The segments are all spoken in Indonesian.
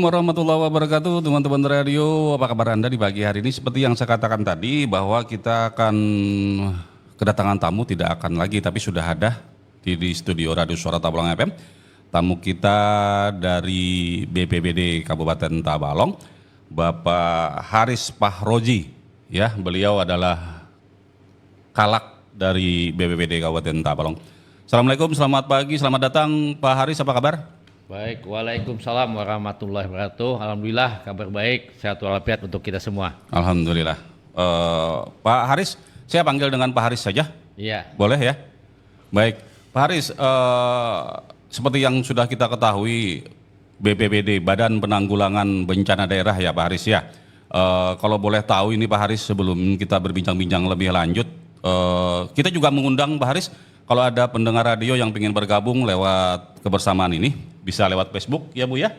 warahmatullahi wabarakatuh, teman-teman radio. Apa kabar Anda di pagi hari ini? Seperti yang saya katakan tadi, bahwa kita akan kedatangan tamu, tidak akan lagi, tapi sudah ada di studio Radio Suara Tabalong FM. Tamu kita dari BPBD Kabupaten Tabalong, Bapak Haris Pahroji. Ya, beliau adalah Kalak dari BPBD Kabupaten Tabalong. Assalamualaikum, selamat pagi, selamat datang Pak Haris, apa kabar? Baik, Waalaikumsalam warahmatullahi wabarakatuh. Alhamdulillah, kabar baik, sehat walafiat untuk kita semua. Alhamdulillah. Pak Haris, saya panggil dengan Pak Haris saja? Iya. Boleh ya? Baik, Pak Haris, seperti yang sudah kita ketahui, BPBD, Badan Penanggulangan Bencana Daerah ya Pak Haris ya. Kalau boleh tahu ini Pak Haris, sebelum kita berbincang-bincang lebih lanjut, kita juga mengundang Pak Haris, kalau ada pendengar radio yang ingin bergabung lewat kebersamaan ini, bisa lewat Facebook ya Bu ya.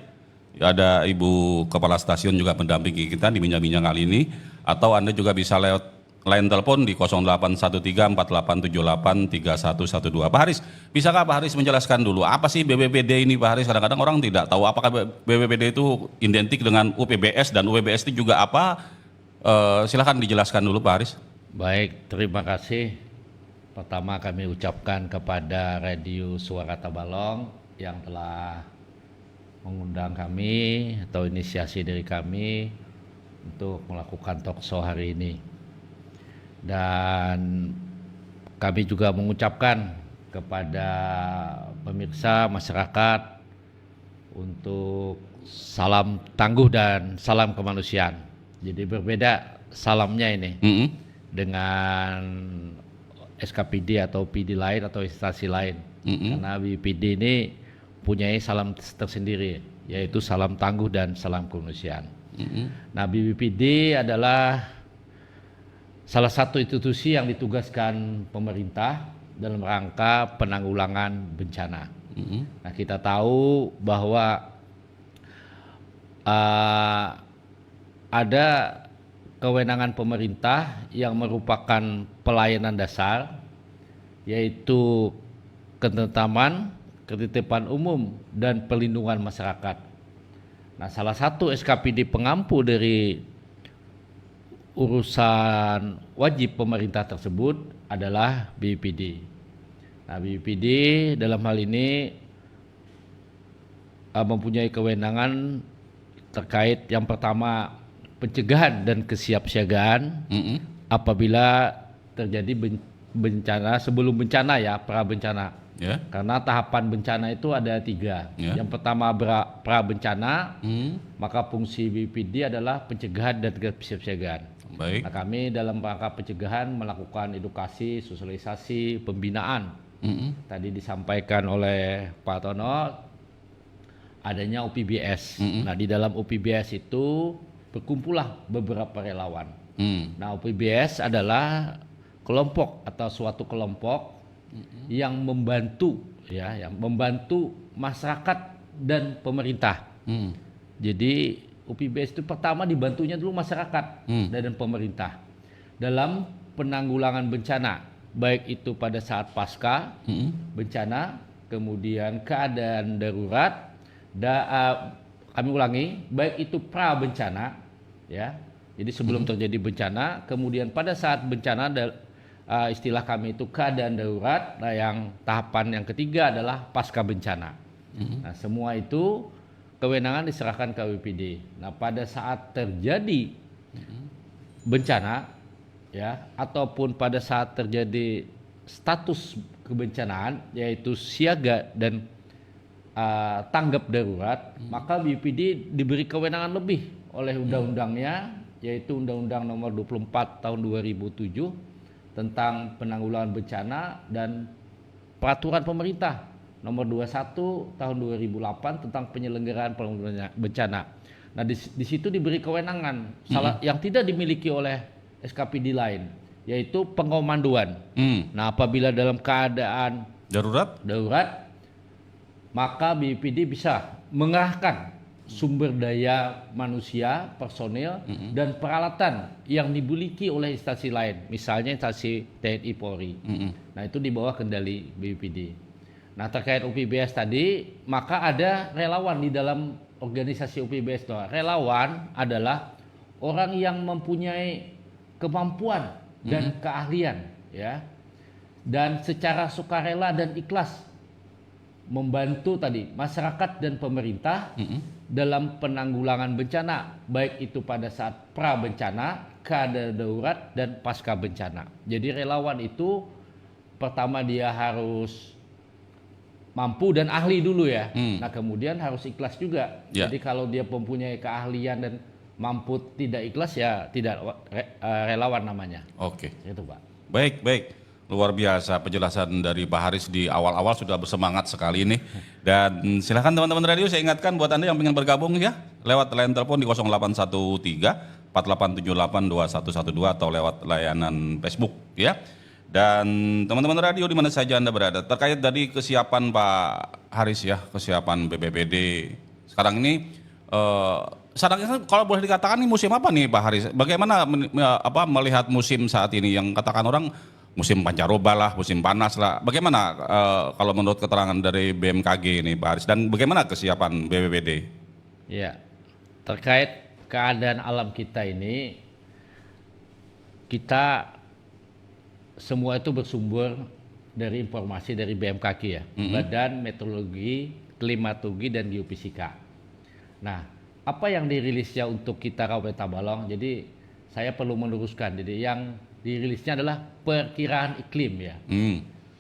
Ada Ibu Kepala Stasiun juga mendampingi kita di bincang-bincang kali ini. Atau Anda juga bisa lewat line telepon di 0813-4878-3112. Pak Haris, bisakah Pak Haris menjelaskan dulu apa sih BPBD ini Pak Haris? Kadang-kadang orang tidak tahu apakah BPBD itu identik dengan UPBS dan UPBS itu juga apa? Silakan dijelaskan dulu Pak Haris. Baik, terima kasih. Pertama kami ucapkan kepada Radio Suara Tabalong yang telah mengundang kami atau inisiasi dari kami untuk melakukan talkshow hari ini. Dan kami juga mengucapkan kepada pemirsa masyarakat untuk salam tangguh dan salam kemanusiaan. Jadi berbeda salamnya ini dengan SKPD atau PD lain atau instansi lain. Karena BPD ini punya salam tersendiri, yaitu salam tangguh dan salam kemanusiaan. Nah, BPD adalah salah satu institusi yang ditugaskan pemerintah dalam rangka penanggulangan bencana. Nah, kita tahu bahwa ada kewenangan pemerintah yang merupakan pelayanan dasar, yaitu ketentraman, ketitipan umum, dan perlindungan masyarakat. Nah, salah satu SKPD pengampu dari urusan wajib pemerintah tersebut adalah BPD. Nah, BPD dalam hal ini mempunyai kewenangan terkait yang pertama pencegahan dan kesiapsiagaan apabila terjadi bencana, sebelum bencana ya, pra bencana. Karena tahapan bencana itu ada 3. Yang pertama pra bencana, maka fungsi BPD adalah pencegahan dan kesiapsiagaan. Baik. Nah, kami dalam rangka pencegahan melakukan edukasi, sosialisasi, pembinaan. Tadi disampaikan oleh Pak Tono adanya UPBS. Nah, di dalam UPBS itu berkumpullah beberapa relawan. Nah, UPBS adalah kelompok atau suatu kelompok yang membantu ya, yang membantu masyarakat dan pemerintah. Jadi UPBS itu pertama dibantunya dulu masyarakat dan pemerintah dalam penanggulangan bencana, baik itu pada saat pasca bencana, kemudian keadaan darurat, kami ulangi, baik itu pra bencana ya. Jadi sebelum terjadi bencana, kemudian pada saat bencana istilah kami itu keadaan darurat. Nah, yang tahapan yang ketiga adalah pasca bencana. Nah, semua itu kewenangan diserahkan ke BPD. Nah, pada saat terjadi bencana ya, ataupun pada saat terjadi status kebencanaan yaitu siaga dan tanggap darurat, maka BPD diberi kewenangan lebih oleh undang-undangnya, yaitu Undang-Undang Nomor 24 Tahun 2007 tentang penanggulangan bencana dan Peraturan Pemerintah Nomor 21 Tahun 2008 tentang penyelenggaraan penanggulangan bencana. Nah, di situ diberi kewenangan yang tidak dimiliki oleh SKPD lain, yaitu pengomandoan. Nah, apabila dalam keadaan darurat, maka BPD bisa mengerahkan sumber daya manusia, personil, dan peralatan yang dimiliki oleh instansi lain, misalnya instansi TNI Polri. Nah, itu di bawah kendali BPD. Nah, terkait UPBS tadi, maka ada relawan di dalam organisasi UPBS itu. Relawan adalah orang yang mempunyai kemampuan dan keahlian, ya, dan secara sukarela dan ikhlas membantu tadi masyarakat dan pemerintah dalam penanggulangan bencana, baik itu pada saat pra bencana, keadaan darurat, dan pasca bencana. Jadi relawan itu pertama dia harus mampu dan ahli dulu ya. Nah kemudian harus ikhlas juga. Ya. Jadi kalau dia mempunyai keahlian dan mampu tidak ikhlas ya tidak relawan namanya. Oke. Itu Pak. Baik, baik. Luar biasa penjelasan dari Pak Haris di awal-awal sudah bersemangat sekali ini. Dan silakan teman-teman radio, saya ingatkan buat Anda yang ingin bergabung ya, lewat line telepon di 0813 4878 2112 atau lewat layanan Facebook ya. Dan teman-teman radio di mana saja Anda berada, terkait dari kesiapan Pak Haris ya, kesiapan BPBD sekarang ini, sekarang kalau boleh dikatakan ini musim apa nih Pak Haris? Bagaimana melihat musim saat ini yang katakan orang musim pancaroba lah, musim panas lah. Bagaimana kalau menurut keterangan dari BMKG ini Pak Haris, dan bagaimana kesiapan BPBD? Ya, terkait keadaan alam kita ini, kita semua itu bersumber dari informasi dari BMKG ya, Badan Meteorologi, Klimatologi dan Geofisika. Nah, apa yang dirilisnya untuk kita Kabupaten Tabalong, jadi saya perlu meluruskan, jadi yang dirilisnya adalah perkiraan iklim ya.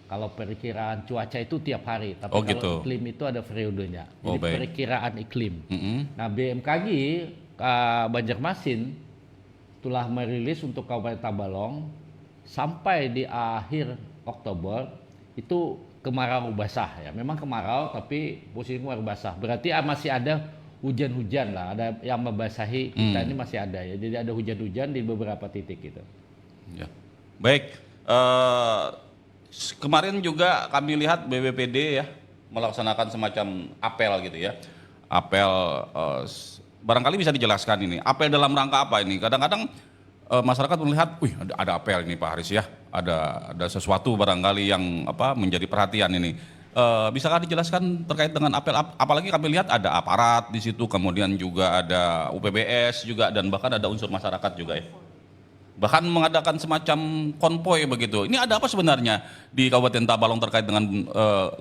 Kalau perkiraan cuaca itu tiap hari, tapi kalau gitu. iklim itu ada periodenya. Jadi baik. perkiraan iklim. Nah BMKG Banjarmasin telah merilis untuk Kabupaten Tabalong sampai di akhir Oktober itu kemarau basah ya. Memang kemarau tapi posisi kemarau basah. Berarti masih ada hujan-hujan lah, ada yang membasahi kita ini masih ada ya. Jadi ada hujan-hujan di beberapa titik gitu. Ya. Baik, kemarin juga kami lihat BPBD ya melaksanakan semacam apel gitu ya. Apel, barangkali bisa dijelaskan ini. Apel dalam rangka apa ini? Kadang-kadang masyarakat melihat, wih ada apel ini Pak Haris ya. Ada sesuatu barangkali yang menjadi perhatian ini. Bisakah dijelaskan terkait dengan apel? Apalagi kami lihat ada aparat di situ, kemudian juga ada UPBS juga, dan bahkan ada unsur masyarakat juga ya. Bahkan mengadakan semacam konvoy begitu. Ini ada apa sebenarnya di Kabupaten Tabalong terkait dengan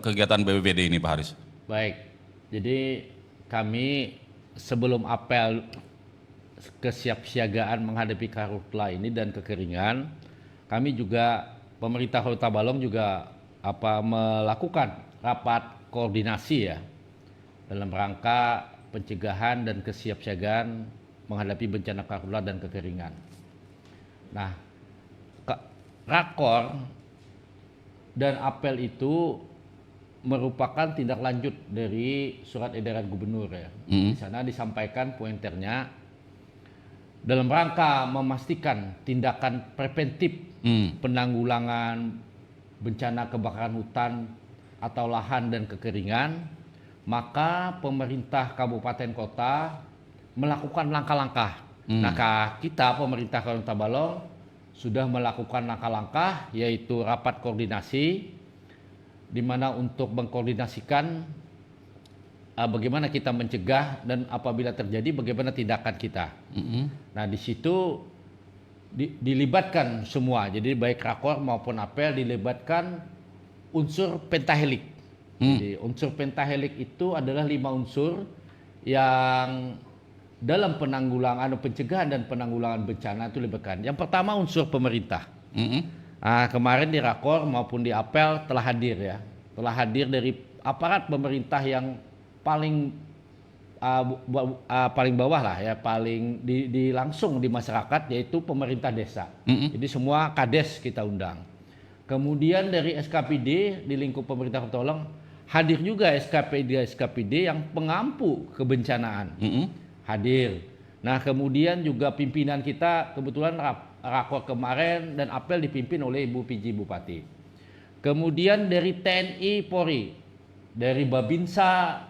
kegiatan BPBD ini Pak Haris? Baik, jadi kami sebelum apel kesiapsiagaan menghadapi karhutla ini dan kekeringan, kami juga pemerintah Kabupaten Tabalong juga melakukan rapat koordinasi ya dalam rangka pencegahan dan kesiapsiagaan menghadapi bencana karhutla dan kekeringan. Nah, rakor dan apel itu merupakan tindak lanjut dari surat edaran gubernur ya. Di sana disampaikan pointernya dalam rangka memastikan tindakan preventif penanggulangan bencana kebakaran hutan atau lahan dan kekeringan, maka pemerintah kabupaten kota melakukan langkah-langkah. Nah, kita pemerintah Kabupaten Tabalong sudah melakukan langkah-langkah, yaitu rapat koordinasi di mana untuk mengkoordinasikan bagaimana kita mencegah dan apabila terjadi bagaimana tindakan kita. Nah, di situ dilibatkan semua, jadi baik rakor maupun apel dilibatkan unsur pentahelik. Jadi unsur pentahelik itu adalah 5 unsur yang dalam penanggulangan, pencegahan dan penanggulangan bencana itu dilibatkan. Yang pertama unsur pemerintah. Kemarin di rakor maupun di apel telah hadir ya, telah hadir dari aparat pemerintah yang paling bawah lah ya, paling di langsung di masyarakat, yaitu pemerintah desa. Jadi semua kades kita undang. Kemudian dari SKPD di lingkup pemerintah Kota Tabalong hadir juga SKPD yang pengampu kebencanaan. Hadir. Nah, kemudian juga pimpinan kita kebetulan rakor kemarin dan apel dipimpin oleh Ibu PJ Bupati. Kemudian dari TNI Polri, dari Babinsa,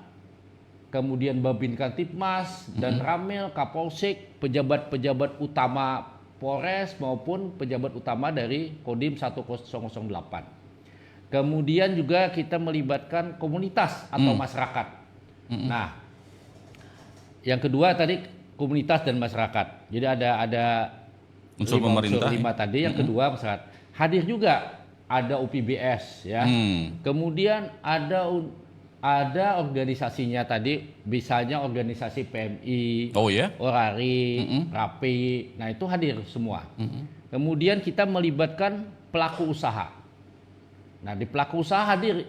kemudian Babinkan Tipmas dan Ramil, Kapolsek, pejabat-pejabat utama Polres maupun pejabat utama dari Kodim 1008. Kemudian juga kita melibatkan komunitas atau masyarakat. Nah, yang kedua tadi komunitas dan masyarakat. Jadi ada Unsur pemerintah. 5 tadi. Yang kedua masyarakat. Hadir juga ada UPBS ya. Kemudian ada organisasinya tadi, misalnya organisasi PMI, Oh ya? Orari, Rapi. Nah, itu hadir semua. Kemudian kita melibatkan pelaku usaha. Nah, di pelaku usaha hadir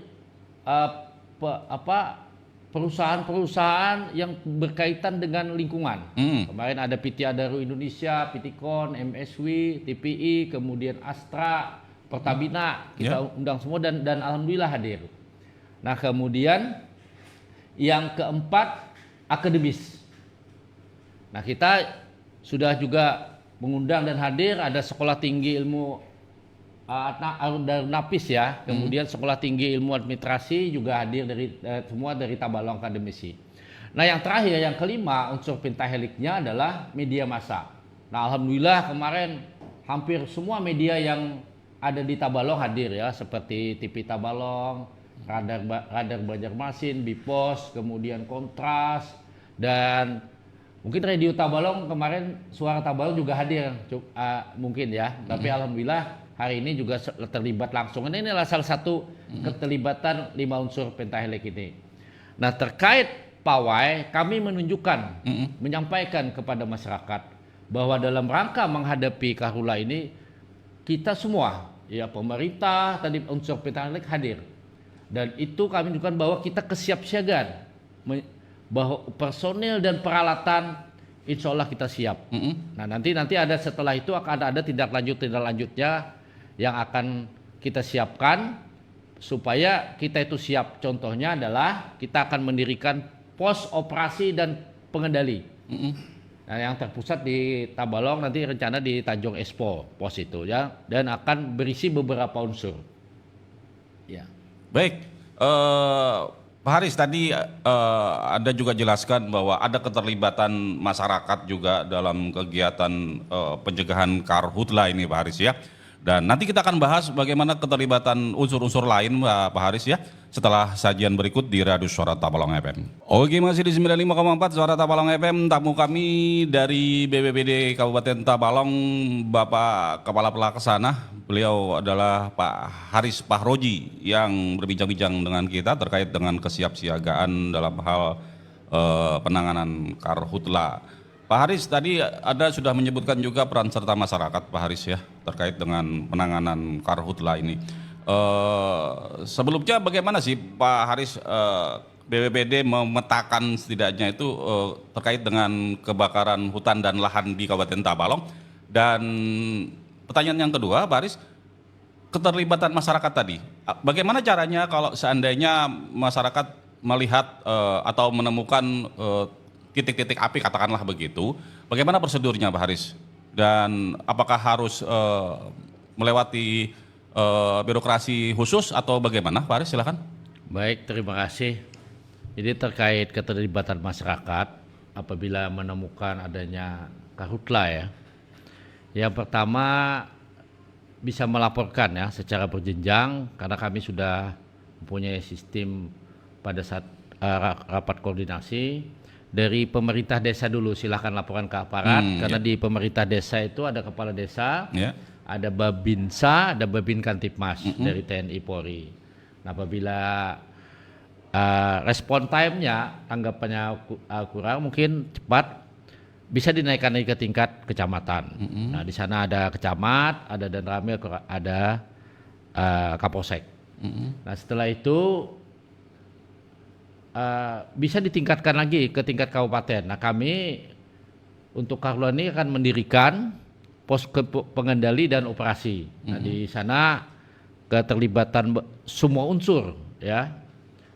perusahaan-perusahaan yang berkaitan dengan lingkungan. Kemarin ada PT Adaro Indonesia, PTKON, MSW, TPI, kemudian Astra, Pertamina, kita undang semua dan alhamdulillah hadir. Nah, kemudian yang keempat akademis. Nah, kita sudah juga mengundang dan hadir ada Sekolah Tinggi Ilmu Darunapis ya, kemudian Sekolah Tinggi Ilmu Administrasi juga hadir semua dari Tabalong Akademisi. Nah, yang terakhir, yang kelima unsur pentaheliknya adalah media massa. Nah, alhamdulillah kemarin hampir semua media yang ada di Tabalong hadir ya, seperti TV Tabalong, Radar Banjarmasin, Bipos, kemudian Kontras, dan mungkin Radio Tabalong kemarin Suara Tabalong juga hadir mungkin ya. Tapi alhamdulillah hari ini juga terlibat langsung. Ini adalah salah satu keterlibatan 5 unsur pentahelix ini. Nah, terkait pawai, kami menunjukkan, menyampaikan kepada masyarakat bahwa dalam rangka menghadapi Karhutla ini, kita semua, ya pemerintah, tadi unsur pentahelix hadir. Dan itu kami menunjukkan bahwa kita kesiapsiagaan, bahwa personil dan peralatan insya Allah kita siap. Nah, nanti ada setelah itu akan ada tindak lanjutnya yang akan kita siapkan supaya kita itu siap. Contohnya adalah kita akan mendirikan pos operasi dan pengendali. Nah, yang terpusat di Tabalong, nanti rencana di Tanjung Expo pos itu ya, dan akan berisi beberapa unsur. Ya. Baik, Pak Haris tadi Anda juga jelaskan bahwa ada keterlibatan masyarakat juga dalam kegiatan pencegahan Karhutla ini, Pak Haris ya. Dan nanti kita akan bahas bagaimana keterlibatan unsur-unsur lain, Pak Haris ya, setelah sajian berikut di Radio Suara Tabalong FM. Oke, masih di 95,4 Suara Tabalong FM. Tamu kami dari BPBD Kabupaten Tabalong, Bapak Kepala Pelaksana. Beliau adalah Pak Haris Pahroji yang berbincang-bincang dengan kita terkait dengan kesiapsiagaan dalam hal penanganan Karhutla. Pak Haris, tadi Anda sudah menyebutkan juga peran serta masyarakat, Pak Haris ya, terkait dengan penanganan Karhutla ini. Sebelumnya bagaimana sih Pak Haris, BPBD memetakan setidaknya itu terkait dengan kebakaran hutan dan lahan di Kabupaten Tabalong? Dan pertanyaan yang kedua, Pak Haris, keterlibatan masyarakat tadi, bagaimana caranya kalau seandainya masyarakat melihat atau menemukan titik-titik api, katakanlah begitu, bagaimana prosedurnya, Pak Haris? Dan apakah harus melewati birokrasi khusus atau bagaimana, Pak Haris? Silakan. Baik, terima kasih. Jadi terkait keterlibatan masyarakat apabila menemukan adanya Karhutla ya, yang pertama bisa melaporkan ya secara berjenjang, karena kami sudah mempunyai sistem pada saat rapat koordinasi. Dari pemerintah desa dulu silahkan laporan ke aparat, karena di pemerintah desa itu ada kepala desa, ada Babinsa, ada Babin Kantipmas dari TNI Polri. Nah, apabila respon time-nya, tanggapannya kurang, mungkin cepat, bisa dinaikkan lagi ke tingkat kecamatan. Nah, di sana ada kecamat, ada Danramil, ada Kapolsek. Nah, setelah itu bisa ditingkatkan lagi ke tingkat kabupaten. Nah, kami untuk Karhutla ini akan mendirikan pos pengendali dan operasi. Nah, di sana keterlibatan semua unsur ya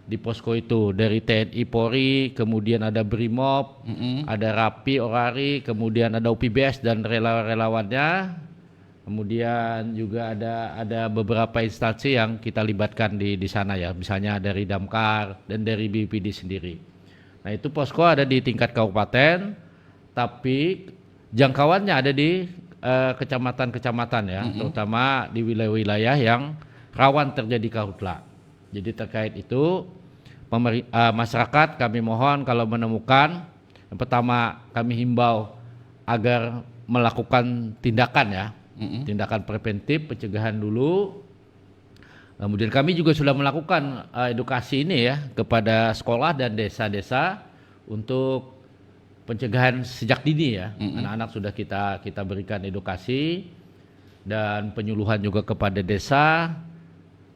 di posko itu, dari TNI Polri, kemudian ada Brimob, ada Rapi, Orari, kemudian ada UPBS dan relawan-relawannya. Kemudian juga ada beberapa instansi yang kita libatkan di sana ya, misalnya dari Damkar dan dari BPD sendiri. Nah, itu posko ada di tingkat kabupaten, tapi jangkauannya ada di kecamatan-kecamatan ya, terutama di wilayah-wilayah yang rawan terjadi Karhutla. Jadi terkait itu masyarakat kami mohon kalau menemukan Yang pertama kami himbau agar melakukan tindakan ya, tindakan preventif, pencegahan dulu. Kemudian kami juga sudah melakukan edukasi ini ya kepada sekolah dan desa-desa untuk pencegahan sejak dini ya. Anak-anak sudah kita berikan edukasi dan penyuluhan juga kepada desa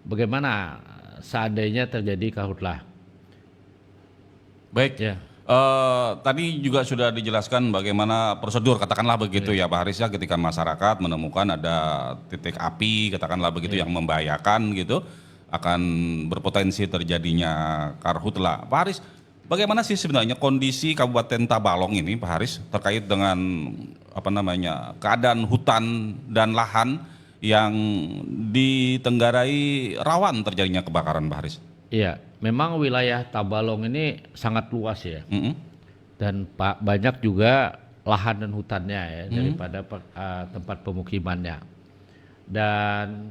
bagaimana seandainya terjadi karhutlah. Baik. Ya. Tadi juga sudah dijelaskan bagaimana prosedur, katakanlah begitu ya Pak Haris ya, ketika masyarakat menemukan ada titik api, katakanlah begitu yang membahayakan gitu, akan berpotensi terjadinya karhutla. Pak Haris, bagaimana sih sebenarnya kondisi Kabupaten Tabalong ini Pak Haris terkait dengan keadaan hutan dan lahan yang ditenggarai rawan terjadinya kebakaran Pak Haris? Iya, memang wilayah Tabalong ini sangat luas ya, dan banyak juga lahan dan hutannya ya daripada tempat pemukimannya. Dan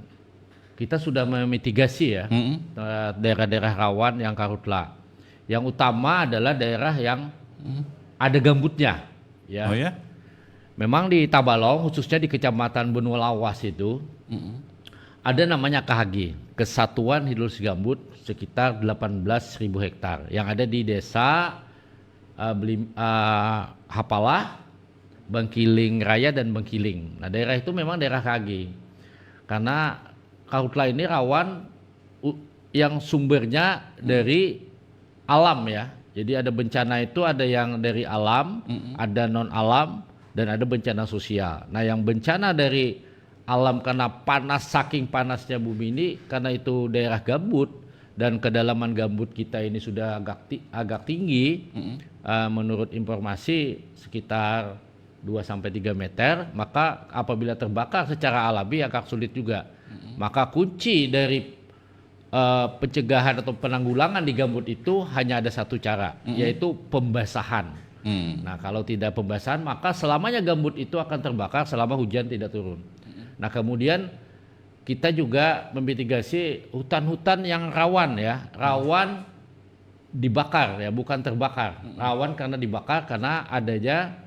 kita sudah memitigasi ya daerah-daerah rawan yang karhutla. Yang utama adalah daerah yang ada gambutnya. Ya. Oh ya? Memang di Tabalong khususnya di Kecamatan Benua Lawas itu ada namanya KHG, Kesatuan Hidrologi Gambut, sekitar 18.000 hektar yang ada di desa Hapalah, Bangkiling Raya dan Bangkiling. Nah daerah itu memang daerah KHG karena karhutla ini rawan yang sumbernya dari alam ya. Jadi ada bencana itu ada yang dari alam, ada non alam dan ada bencana sosial. Nah yang bencana dari alam karena panas, saking panasnya bumi ini, karena itu daerah gambut dan kedalaman gambut kita ini sudah agak tinggi, menurut informasi sekitar 2-3 meter, maka apabila terbakar secara alami agak sulit juga. Maka kunci dari pencegahan atau penanggulangan di gambut itu hanya ada satu cara, yaitu pembasahan. Nah kalau tidak pembasahan maka selamanya gambut itu akan terbakar selama hujan tidak turun. Nah kemudian kita juga memitigasi hutan-hutan yang rawan ya, rawan dibakar ya, bukan terbakar. Rawan karena dibakar karena adanya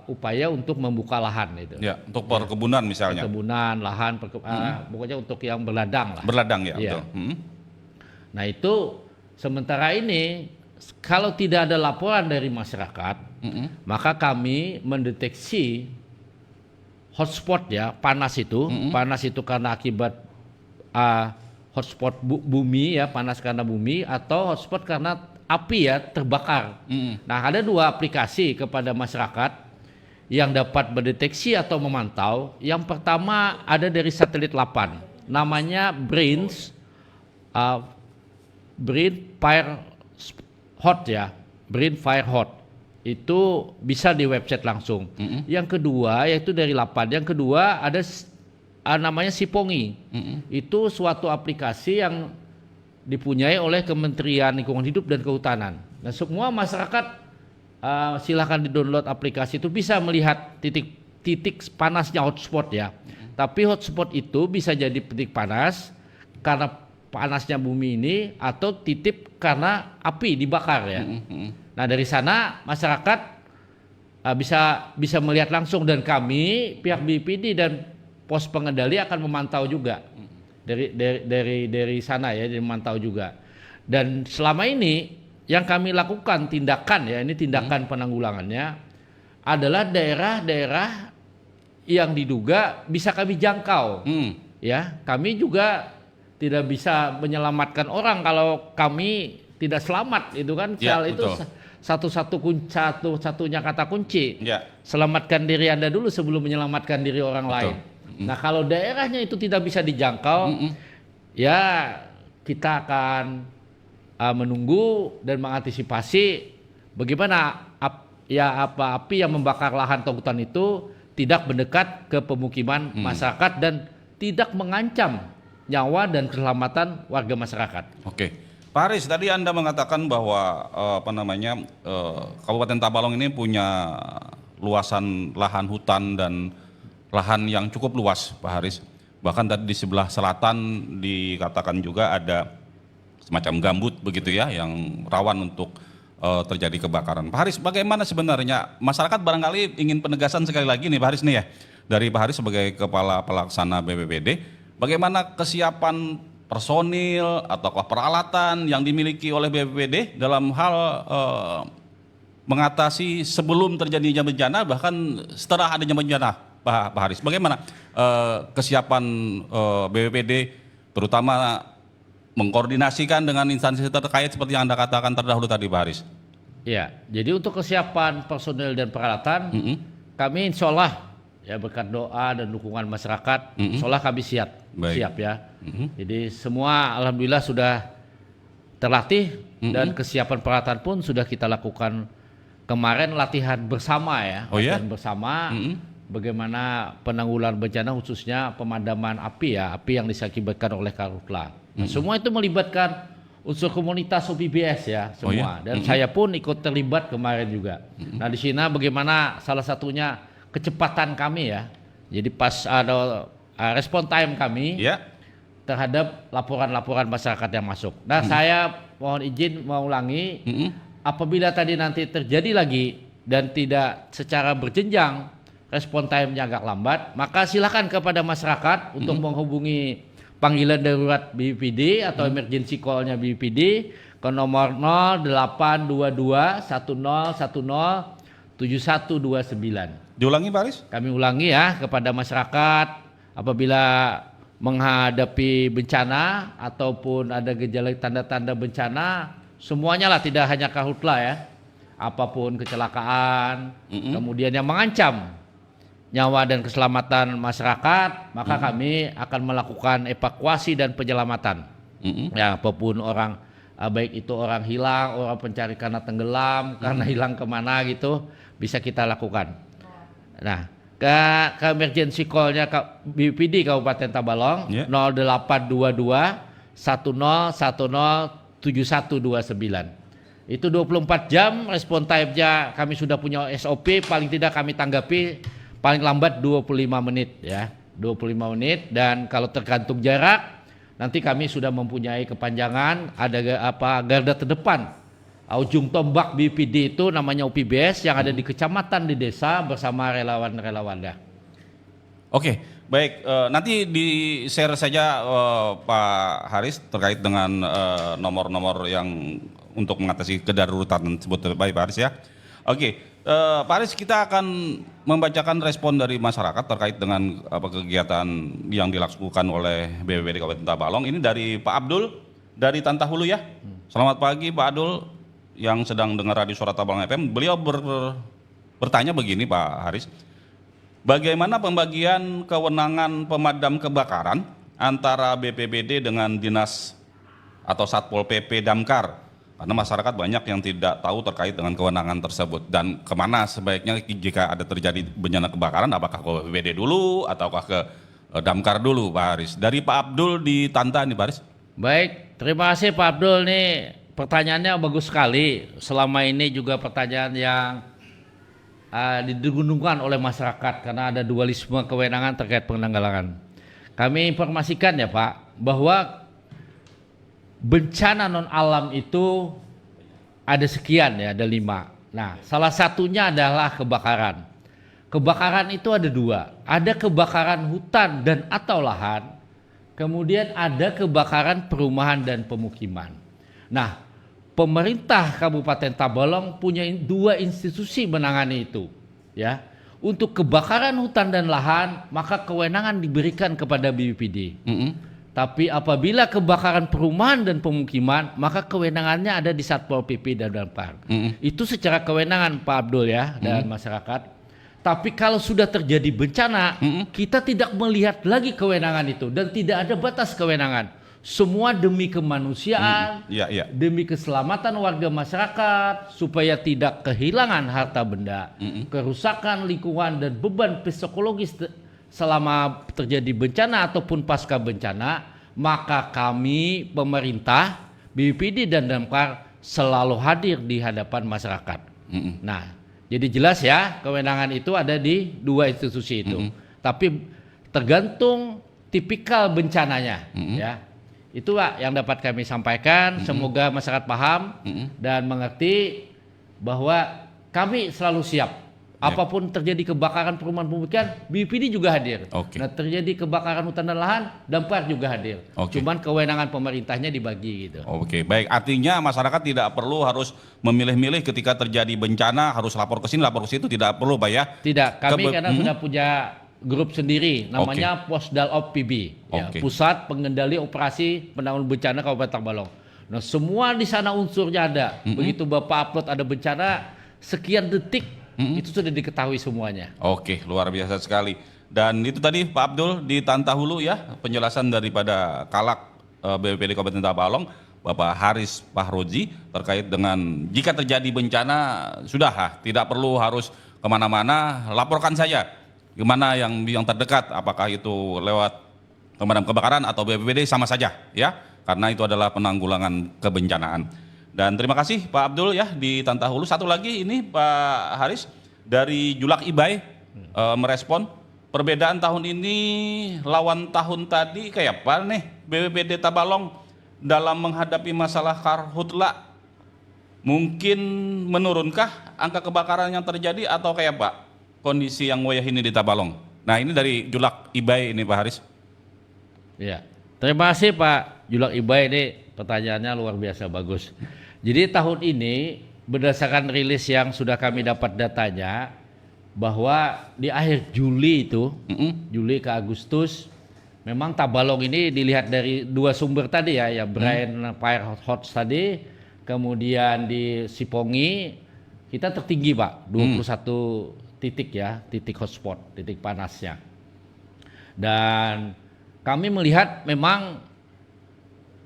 upaya untuk membuka lahan itu. Ya, untuk perkebunan misalnya. Perkebunan, lahan, pokoknya untuk yang berladang lah. Berladang ya, Iya. betul. Nah itu sementara ini kalau tidak ada laporan dari masyarakat, maka kami mendeteksi hotspot ya, panas itu karena akibat hotspot bumi ya, panas karena bumi, atau hotspot karena api ya, terbakar. Nah ada 2 aplikasi kepada masyarakat yang dapat mendeteksi atau memantau. Yang pertama ada dari satelit 8, namanya BRINS, Brain Fire Hot ya, Brain Fire Hot. Itu bisa di website langsung. Yang kedua yaitu dari 8. Yang kedua ada namanya Sipongi. Itu suatu aplikasi yang dipunyai oleh Kementerian Lingkungan Hidup dan Kehutanan. Nah semua masyarakat silakan di-download aplikasi itu, bisa melihat titik panasnya hotspot ya. Tapi hotspot itu bisa jadi titik panas karena panasnya bumi ini atau titik karena api dibakar ya. Nah dari sana masyarakat bisa melihat langsung, dan kami pihak BPD dan pos pengendali akan memantau juga dari sana ya, memantau juga. Dan selama ini yang kami lakukan tindakan ya, ini tindakan penanggulangannya adalah daerah-daerah yang diduga bisa kami jangkau. Ya, kami juga tidak bisa menyelamatkan orang kalau kami tidak selamat, itu kan. Ya, itu satu-satunya kata kunci. Ya. Selamatkan diri Anda dulu sebelum menyelamatkan diri orang lain. Nah kalau daerahnya itu tidak bisa dijangkau, ya kita akan menunggu dan mengantisipasi bagaimana api yang membakar lahan atau hutan itu tidak mendekat ke pemukiman masyarakat dan tidak mengancam nyawa dan keselamatan warga masyarakat. Oke. Pak Haris, tadi Anda mengatakan bahwa Kabupaten Tabalong ini punya luasan lahan hutan dan lahan yang cukup luas, Pak Haris. Bahkan tadi di sebelah selatan dikatakan juga ada semacam gambut begitu ya, yang rawan untuk terjadi kebakaran. Pak Haris, bagaimana sebenarnya masyarakat barangkali ingin penegasan sekali lagi nih Pak Haris nih ya, dari Pak Haris sebagai Kepala Pelaksana BPBD, bagaimana kesiapan personil ataukah peralatan yang dimiliki oleh BPBD dalam hal mengatasi sebelum terjadinya bencana bahkan setelah adanya bencana, Pak Haris. Bagaimana kesiapan BPBD terutama mengkoordinasikan dengan instansi terkait seperti yang Anda katakan terdahulu tadi, Pak Haris? Ya, jadi untuk kesiapan personil dan peralatan, kami insya Allah ya berkat doa dan dukungan masyarakat, insya Allah kami siap ya. Jadi semua alhamdulillah sudah terlatih dan kesiapan peralatan pun sudah kita lakukan kemarin latihan bersama ya, latihan bersama. Bagaimana penanggulangan bencana khususnya pemadaman api ya, api yang disakibatkan oleh karhutla. Nah, semua itu melibatkan unsur komunitas OPBS ya semua. Dan saya pun ikut terlibat kemarin juga. Nah di sini bagaimana salah satunya kecepatan kami ya. Jadi pas ada respon time kami terhadap laporan-laporan masyarakat yang masuk. Nah saya mohon izin mengulangi, apabila tadi nanti terjadi lagi dan tidak secara berjenjang, respon time-nya agak lambat, maka silakan kepada masyarakat untuk menghubungi panggilan darurat BPBD atau emergency call-nya BPBD ke nomor 0822 1010 7129. Diulangi Pak Haris? Kami ulangi ya kepada masyarakat apabila menghadapi bencana ataupun ada gejala tanda-tanda bencana, semuanya lah, tidak hanya karhutla ya, apapun kecelakaan, kemudian yang mengancam nyawa dan keselamatan masyarakat, maka kami akan melakukan evakuasi dan penyelamatan. Ya, apapun orang, baik itu orang hilang, orang pencari karena tenggelam, karena hilang kemana gitu, bisa kita lakukan. Nah, ke emergency call-nya BPD Kabupaten Tabalong 0822 1010 7129. Itu 24 jam respon time-nya, kami sudah punya SOP, paling tidak kami tanggapi paling lambat 25 menit ya, 25 menit. Dan kalau tergantung jarak, nanti kami sudah mempunyai kepanjangan, ada garda terdepan, ujung tombak BPD itu namanya OPBS yang ada di kecamatan, di desa bersama relawan-relawannya. Oke, baik, nanti di share saja Pak Haris terkait dengan nomor-nomor yang untuk mengatasi kedaruratan tersebut. Baik Pak Haris ya. Oke, Pak Haris, kita akan membacakan respon dari masyarakat terkait dengan kegiatan yang dilakukan oleh BPBD Kabupaten Tabalong. Ini dari Pak Abdul dari Tantahulu ya. Selamat pagi Pak Abdul yang sedang dengar radio Suara Tabalong FM. Beliau bertanya begini Pak Haris, bagaimana pembagian kewenangan pemadam kebakaran antara BPBD dengan Dinas atau Satpol PP Damkar? Karena masyarakat banyak yang tidak tahu terkait dengan kewenangan tersebut dan kemana sebaiknya jika ada terjadi bencana kebakaran, apakah ke BPBD dulu ataukah ke Damkar dulu Pak Haris? Dari Pak Abdul di Tanta nih Pak Haris. Baik, terima kasih Pak Abdul nih, pertanyaannya bagus sekali. Selama ini juga pertanyaan yang didengung-dengungkan oleh masyarakat karena ada dualisme kewenangan terkait penanggulangan. Kami informasikan ya Pak, bahwa bencana non alam itu ada sekian ya, ada 5. Nah, salah satunya adalah kebakaran. Kebakaran itu ada 2. Ada kebakaran hutan dan atau lahan, kemudian ada kebakaran perumahan dan pemukiman. Nah, pemerintah Kabupaten Tabalong punya 2 institusi menangani itu ya. Untuk kebakaran hutan dan lahan, maka kewenangan diberikan kepada BPBD. Tapi apabila kebakaran perumahan dan pemukiman, maka kewenangannya ada di Satpol PP dan Damkar. Itu secara kewenangan Pak Abdul ya, dan masyarakat. Tapi kalau sudah terjadi bencana, kita tidak melihat lagi kewenangan itu dan tidak ada batas kewenangan. Semua demi kemanusiaan, demi keselamatan warga masyarakat, supaya tidak kehilangan harta benda, kerusakan lingkungan dan beban psikologis selama terjadi bencana ataupun pasca bencana, maka kami pemerintah, BPBD dan Damkar selalu hadir di hadapan masyarakat. Nah, jadi jelas ya, kewenangan itu ada di 2 institusi itu. Tapi tergantung tipikal bencananya ya. Itulah yang dapat kami sampaikan. Semoga masyarakat paham dan mengerti bahwa kami selalu siap. Apapun terjadi kebakaran perumahan pemukiman, BPD juga hadir. Oke. Nah, terjadi kebakaran hutan dan lahan, Damkar juga hadir. Oke. Cuman kewenangan pemerintahnya dibagi gitu. Oke, baik. Artinya masyarakat tidak perlu harus memilih-milih ketika terjadi bencana harus lapor ke sini, lapor ke situ, tidak perlu, Pak ya? Tidak, kami karena sudah punya grup sendiri, namanya Posdalop PB, ya, Oke. Pusat Pengendali Operasi Penanggulangan Bencana Kabupaten Tabalong. Nah, semua di sana unsurnya ada. Begitu Bapak upload ada bencana, sekian detik itu sudah diketahui semuanya. Oke, luar biasa sekali. Dan itu tadi Pak Abdul di Tantahulu ya, penjelasan daripada Kalak BPBD Kabupaten Tabalong, Bapak Haris Fahrozi terkait dengan jika terjadi bencana sudah tidak perlu harus kemana-mana, laporkan saja gimana yang terdekat, apakah itu lewat pemadam kebakaran atau BPBD sama saja ya, karena itu adalah penanggulangan kebencanaan. Dan terima kasih Pak Abdul ya di Tantahulu. Satu lagi ini Pak Haris dari Julak Ibai merespon perbedaan tahun ini lawan tahun tadi kayak apa nih BPBD Tabalong dalam menghadapi masalah karhutla, mungkin menurunkah angka kebakaran yang terjadi atau kayak Pak kondisi yang wayah ini di Tabalong? Nah ini dari Julak Ibai ini Pak Haris. Ya, terima kasih Pak Julak Ibai, ini pertanyaannya luar biasa bagus. Jadi tahun ini berdasarkan rilis yang sudah kami dapat datanya bahwa di akhir Juli itu, Juli ke Agustus, memang Tabalong ini dilihat dari dua sumber tadi ya, Brian Fire Hot tadi, kemudian di Sipongi kita tertinggi Pak, 21 titik ya, titik hotspot, titik panasnya. Dan kami melihat memang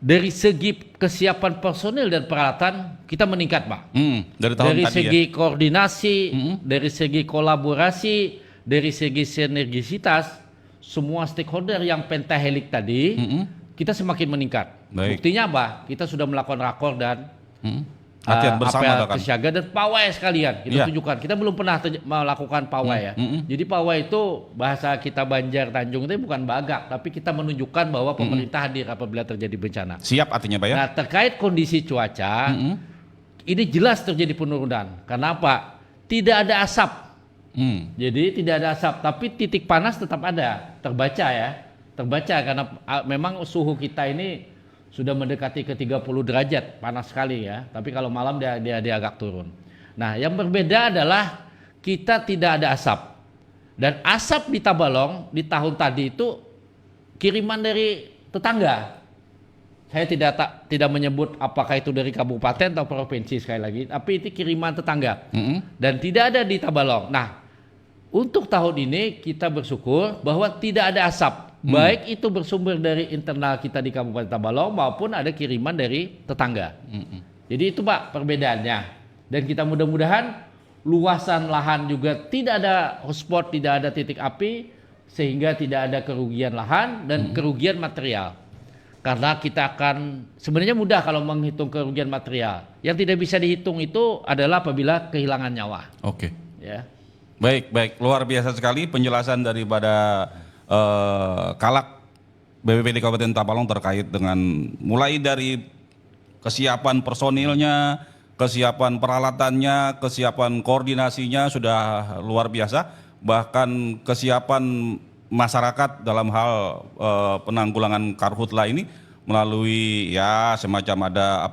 dari segi kesiapan personil dan peralatan kita meningkat Pak. Dari tahun dari tadi segi ya? koordinasi, dari segi kolaborasi, dari segi sinergisitas, semua stakeholder yang pentahelik tadi kita semakin meningkat. Baik. Buktinya apa? Kita sudah melakukan rakor dan latihan bersama apel bahkan. kesiaga dan pawai sekalian kita Iya. tunjukkan. Kita belum pernah melakukan pawai ya. Jadi pawai itu bahasa kita Banjar Tanjung itu bukan bagak, tapi kita menunjukkan bahwa pemerintah hadir apabila terjadi bencana. Siap artinya Pak ya? Nah, terkait kondisi cuaca, ini jelas terjadi penurunan. Kenapa? Tidak ada asap. Jadi tidak ada asap, tapi titik panas tetap ada, terbaca ya. Terbaca karena memang suhu kita ini sudah mendekati ke 30 derajat, panas sekali ya. Tapi kalau malam dia agak turun. Nah, yang berbeda adalah kita tidak ada asap. Dan asap di Tabalong di tahun tadi itu kiriman dari tetangga. Saya tidak menyebut apakah itu dari kabupaten atau provinsi sekali lagi, tapi itu kiriman tetangga. Dan tidak ada di Tabalong. Nah, untuk tahun ini kita bersyukur bahwa tidak ada asap. Baik itu bersumber dari internal kita di Kabupaten Tabalong maupun ada kiriman dari tetangga. Jadi itu Pak perbedaannya. Dan kita mudah-mudahan luasan lahan juga tidak ada hotspot, tidak ada titik api, sehingga tidak ada kerugian lahan dan kerugian material. Karena kita akan sebenarnya mudah kalau menghitung kerugian material. Yang tidak bisa dihitung itu adalah apabila kehilangan nyawa. Oke. Ya. Baik, luar biasa sekali penjelasan daripada Kalak BPBD Kabupaten Tabalong terkait dengan mulai dari kesiapan personilnya, kesiapan peralatannya, kesiapan koordinasinya sudah luar biasa, bahkan kesiapan masyarakat dalam hal penanggulangan karhutla ini melalui ya semacam ada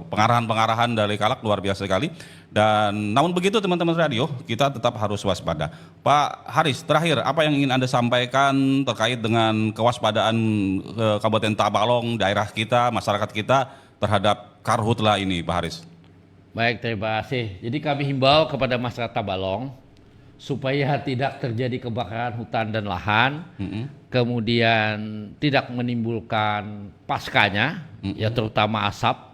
pengarahan-pengarahan dari Kalak luar biasa sekali. Dan namun begitu teman-teman radio, kita tetap harus waspada. Pak Haris, terakhir apa yang ingin Anda sampaikan terkait dengan kewaspadaan Kabupaten Tabalong, daerah kita, masyarakat kita terhadap karhutla ini, Pak Haris? Baik, terima kasih. Jadi kami himbau kepada masyarakat Tabalong supaya tidak terjadi kebakaran hutan dan lahan, kemudian tidak menimbulkan paskanya, ya terutama asap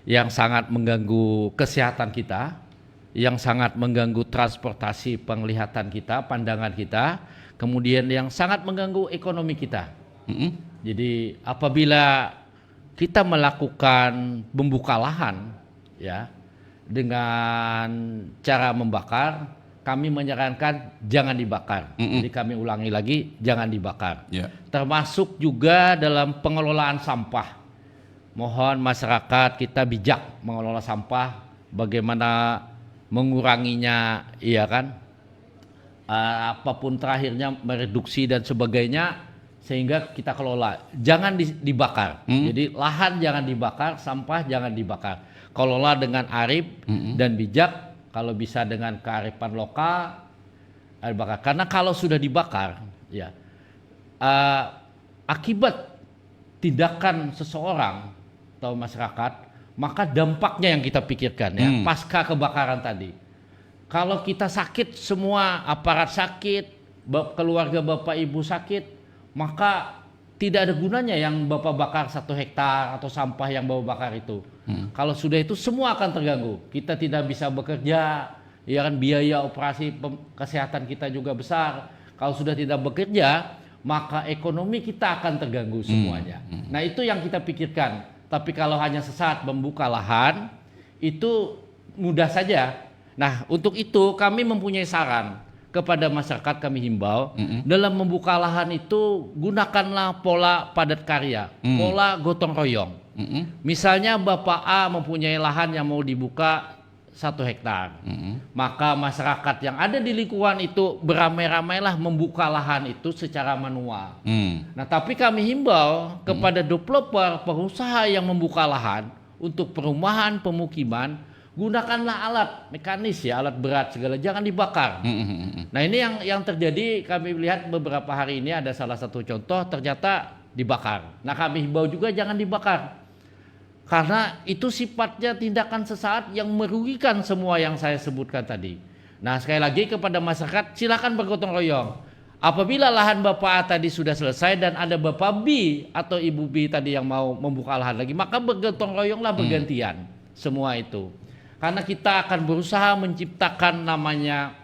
yang sangat mengganggu kesehatan kita, yang sangat mengganggu transportasi penglihatan kita, pandangan kita, kemudian yang sangat mengganggu ekonomi kita. Jadi apabila kita melakukan membuka lahan, ya dengan cara membakar, kami menyarankan jangan dibakar. Jadi kami ulangi lagi, jangan dibakar. Termasuk juga dalam pengelolaan sampah. Mohon masyarakat kita bijak mengelola sampah, bagaimana menguranginya, iya kan, apapun terakhirnya mereduksi dan sebagainya, sehingga kita kelola. Jangan dibakar. Jadi lahan jangan dibakar, sampah jangan dibakar. Kelola dengan arif dan bijak, kalau bisa dengan kearifan lokal dibakar. Karena kalau sudah dibakar, ya akibat tindakan seseorang atau masyarakat, maka dampaknya yang kita pikirkan ya, pasca kebakaran tadi. Kalau kita sakit, semua aparat sakit, keluarga bapak ibu sakit, maka tidak ada gunanya yang bapak bakar 1 hektar atau sampah yang bapak bakar itu. Kalau sudah itu semua akan terganggu. Kita tidak bisa bekerja, ya kan, biaya operasi kesehatan kita juga besar. Kalau sudah tidak bekerja, maka ekonomi kita akan terganggu semuanya. Nah itu yang kita pikirkan. Tapi kalau hanya sesaat membuka lahan, itu mudah saja. Nah untuk itu kami mempunyai saran kepada masyarakat, kami himbau dalam membuka lahan itu gunakanlah pola padat karya, pola gotong royong. Misalnya Bapak A mempunyai lahan yang mau dibuka 1 hektar, maka masyarakat yang ada di lingkungan itu beramai-ramailah membuka lahan itu secara manual. Nah tapi kami himbau kepada developer, pengusaha yang membuka lahan untuk perumahan, pemukiman, gunakanlah alat mekanis ya, alat berat segala, jangan dibakar. Nah ini yang terjadi, kami lihat beberapa hari ini ada salah satu contoh ternyata dibakar. Nah kami himbau juga jangan dibakar, karena itu sifatnya tindakan sesaat yang merugikan semua yang saya sebutkan tadi. Nah sekali lagi kepada masyarakat, silakan bergotong royong. Apabila lahan Bapak A tadi sudah selesai dan ada Bapak B atau Ibu B tadi yang mau membuka lahan lagi, maka bergotong royonglah bergantian semua itu. Karena kita akan berusaha menciptakan namanya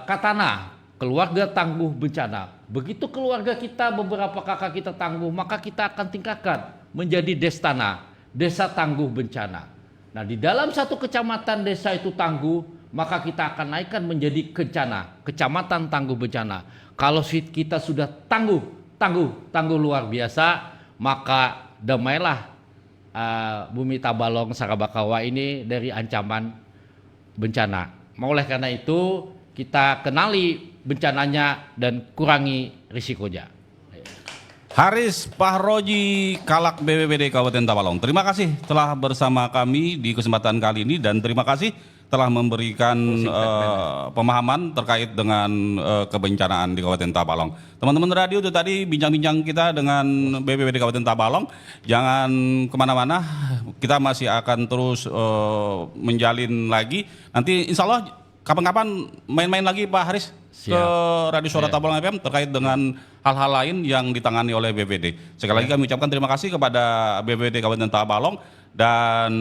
katana, keluarga tangguh bencana. Begitu keluarga kita, beberapa kakak kita tangguh, maka kita akan tingkatkan menjadi destana, desa tangguh bencana. Nah di dalam satu kecamatan desa itu tangguh, maka kita akan naikkan menjadi kencana, kecamatan tangguh bencana. Kalau kita sudah tangguh luar biasa, maka damailah Bumi Tabalong Sarabakawa ini dari ancaman bencana. Oleh karena itu kita kenali bencananya dan kurangi risikonya. Haris Pahroji, Kalak BPBD Kabupaten Tabalong, terima kasih telah bersama kami di kesempatan kali ini dan terima kasih telah memberikan pemahaman terkait dengan kebencanaan di Kabupaten Tabalong. Teman-teman radio itu tadi bincang-bincang kita dengan BPBD Kabupaten Tabalong. Jangan kemana-mana, kita masih akan terus menjalin lagi. Nanti insya Allah kapan-kapan main-main lagi Pak Haris. Siap. Ke Radio Suara Tabalong FM terkait dengan hal-hal lain yang ditangani oleh BPBD. Sekali lagi kami ucapkan terima kasih kepada BPBD Kabupaten Tabalong dan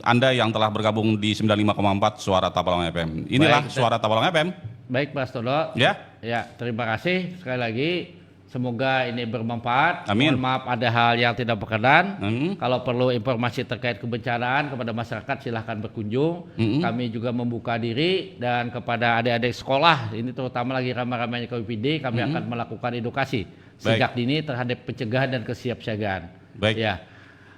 Anda yang telah bergabung di 95,4 Suara Tabalong FM. Inilah baik, Suara Tabalong FM. Baik Mas Todo. Ya. Ya, terima kasih sekali lagi. Semoga ini bermanfaat. Amin. Mohon maaf ada hal yang tidak berkenan. Kalau perlu informasi terkait kebencanaan kepada masyarakat silahkan berkunjung. Kami juga membuka diri dan kepada adik-adik sekolah, ini terutama lagi ramai-ramainya KWPD, kami akan melakukan edukasi sejak dini terhadap pencegahan dan kesiapsiagaan. Baik. Ya.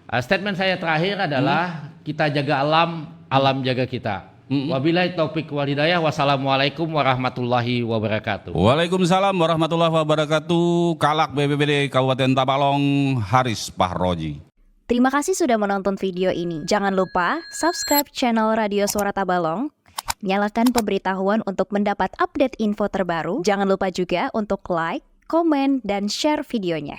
Statement saya terakhir adalah kita jaga alam, alam jaga kita. Wabillahi taufik wal hidayah. Wassalamualaikum warahmatullahi wabarakatuh. Waalaikumsalam warahmatullahi wabarakatuh. Kalak BPBD Kabupaten Tabalong, Haris Pahroji. Terima kasih sudah menonton video ini. Jangan lupa subscribe channel Radio Suara Tabalong, nyalakan pemberitahuan untuk mendapat update info terbaru. Jangan lupa juga untuk like, komen, dan share videonya.